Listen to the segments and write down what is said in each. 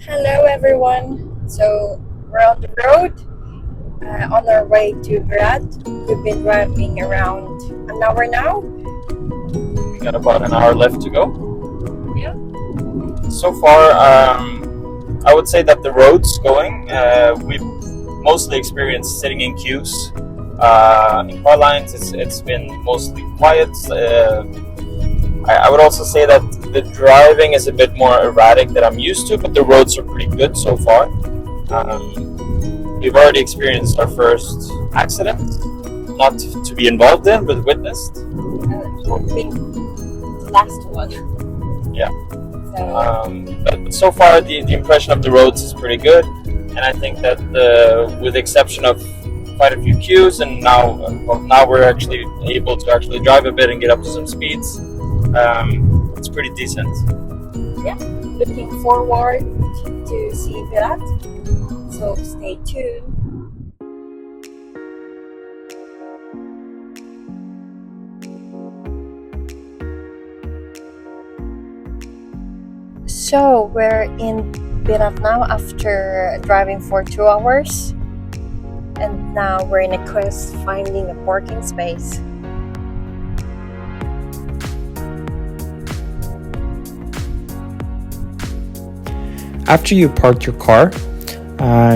Hello, everyone. So we're on the road on our way to Berat. We've been driving around an hour now. We got about an hour left to go. Yeah. So far, I would say that the road's going. We've mostly experienced sitting in queues. In car lines, it's been mostly quiet. I would also say that the driving is a bit more erratic than I'm used to, but the roads are pretty good so far. We've already experienced our first accident, not to be involved in, but witnessed. Hoping the last one. Yeah. So, But so far, the impression of the roads is pretty good, and I think that with the exception of quite a few queues, and now we're actually able to actually drive a bit and get up to some speeds. It's pretty decent. yeah, looking forward to see Berat. So stay tuned. So we're in Berat now after driving for 2 hours, and now we're in a quest finding a parking space. After you parked your car,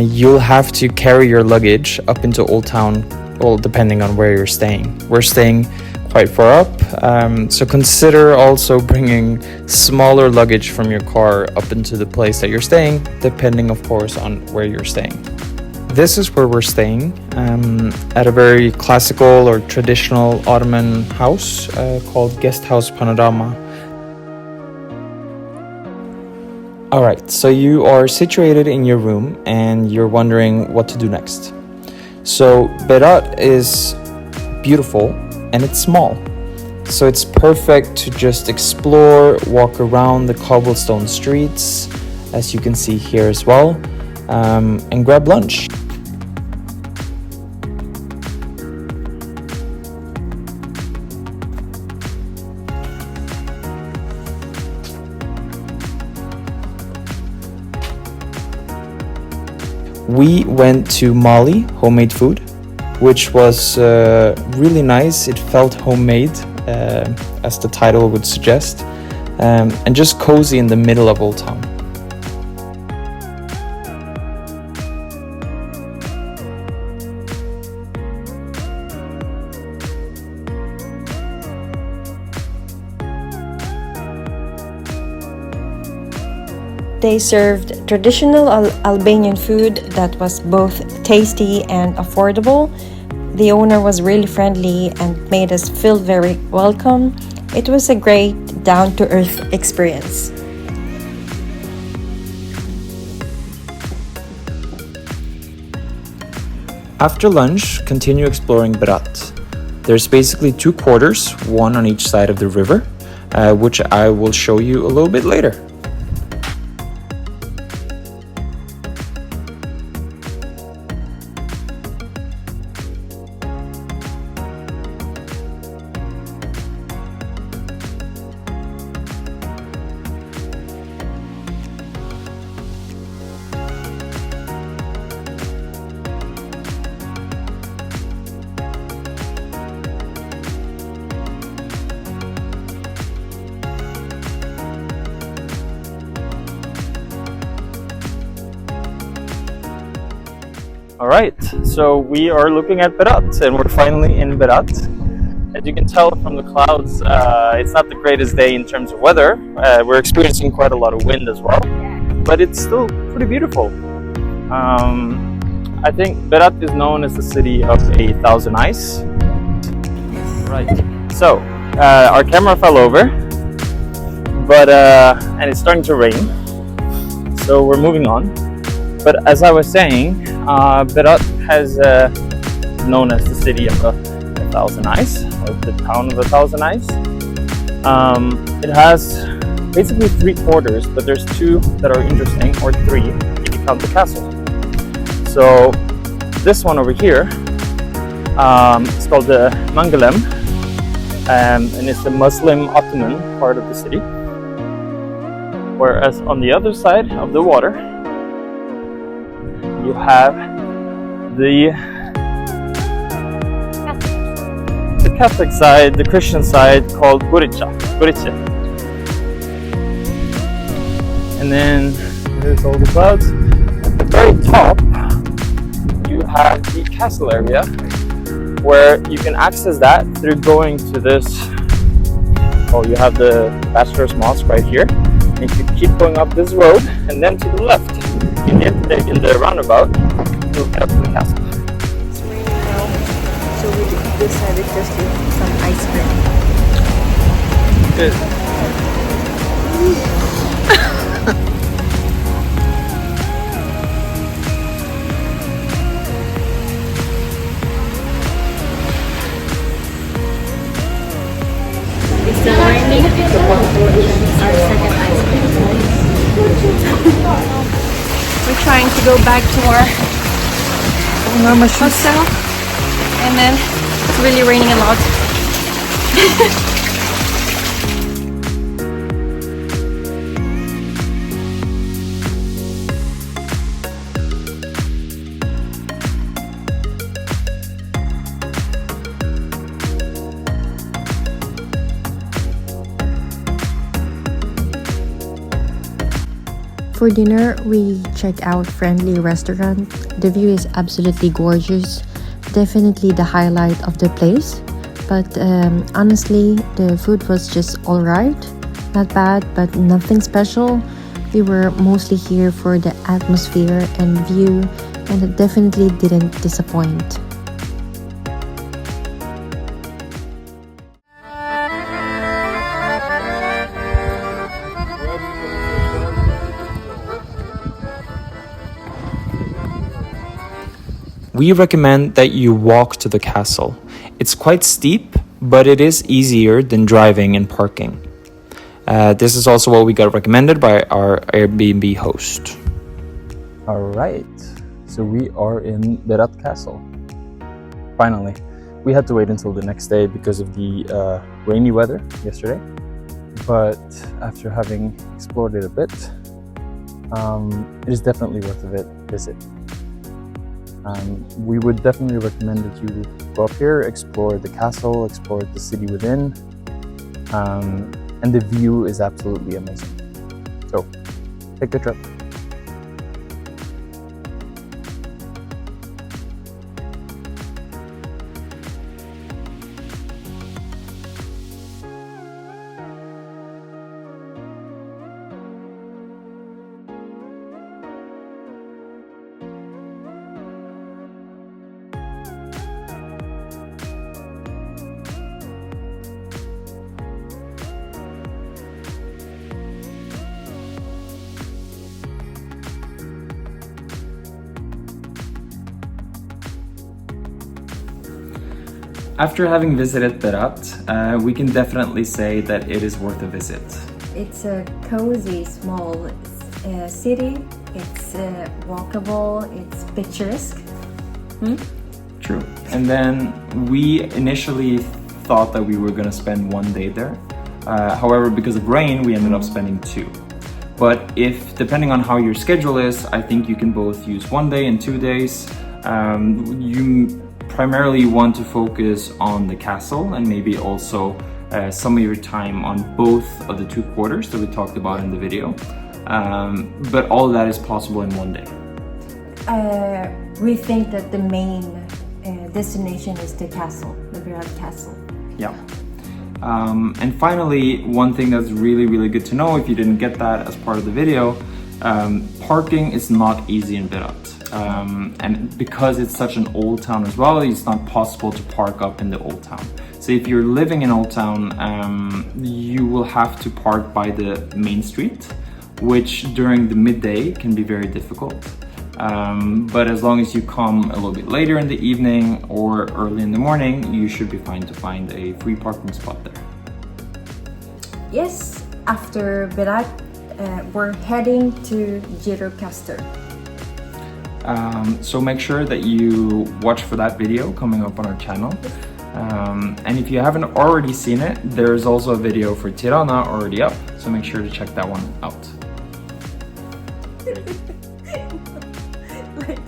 you'll have to carry your luggage up into Old Town, well, depending on where you're staying. We're staying quite far up, so consider also bringing smaller luggage from your car up into the place that you're staying, depending, of course, on where you're staying. This is where we're staying, at a very classical or traditional Ottoman house called Guest House Panorama. Alright, so you are situated in your room and you're wondering what to do next. So Berat is beautiful and it's small. So it's perfect to just explore, walk around the cobblestone streets, as you can see here as well, and grab lunch. We went to Mali, homemade food, which was really nice. It felt homemade, as the title would suggest, and just cozy in the middle of Old Town. They served traditional Albanian food that was both tasty and affordable. The owner was really friendly and made us feel very welcome. It was a great down-to-earth experience. After lunch, continue exploring Berat. There's basically two quarters, one on each side of the river, which I will show you a little bit later. Alright, so we are looking at Berat, and we're finally in Berat. As you can tell from the clouds, it's not the greatest day in terms of weather. We're experiencing quite a lot of wind as well, but it's still pretty beautiful. I think Berat is known as the city of 1,000 eyes. Right, so our camera fell over, but and it's starting to rain, so we're moving on. But as I was saying, Berat has known as the city of 1,000 eyes, or the town of 1,000 eyes. It has basically three quarters, but there's two that are interesting, or three if you count the castle. So this one over here, it's called the Mangalem, and it's the Muslim Ottoman part of the city. Whereas on the other side of the water, you have the Catholic side, the Christian side, called Gorica. And then there's all the clouds. At the very top, you have the castle area, where you can access that through going to this. Oh, you have the Bachelor's Mosque right here. And you keep going up this road, and then to the left, in the roundabout, you'll get up to the castle. It's raining now, so we decided just to eat some ice cream. Good. It's still raining. Our second ice cream. We're trying to go back to our hostel, and then it's really raining a lot. For dinner, we checked out Friendly Restaurant. The view is absolutely gorgeous. Definitely the highlight of the place. But honestly, the food was just alright. Not bad, but nothing special. We were mostly here for the atmosphere and view, and it definitely didn't disappoint. We recommend that you walk to the castle. It's quite steep, but it is easier than driving and parking. This is also what we got recommended by our Airbnb host. Alright, so we are in Berat Castle. Finally. We had to wait until the next day because of the rainy weather yesterday. But after having explored it a bit, it is definitely worth a visit. We would definitely recommend that you go up here, explore the castle, explore the city within, and the view is absolutely amazing. So, take the trip. After having visited Berat, we can definitely say that it is worth a visit. It's a cozy, small city. It's walkable. It's picturesque. True. And then we initially thought that we were going to spend one day there. However, because of rain, we ended up spending 2. But if, depending on how your schedule is, I think you can both use 1 day and 2 days. You primarily want to focus on the castle and maybe also some of your time on both of the 2 quarters that we talked about in the video. But all of that is possible in 1 day. We think that the main destination is the castle, the Berat Castle. Yeah. And finally, one thing that's really good to know, if you didn't get that as part of the video, parking is not easy in Berat. And because it's such an old town as well, it's not possible to park up in the old town. So if you're living in Old Town, you will have to park by the main street, which during the midday can be very difficult. But as long as you come a little bit later in the evening or early in the morning, you should be fine to find a free parking spot there. Yes, after Berat, we're heading to Gjirokastër. So make sure that you watch for that video coming up on our channel. And if you haven't already seen it, there's also a video for Tirana already up, so make sure to check that one out. Like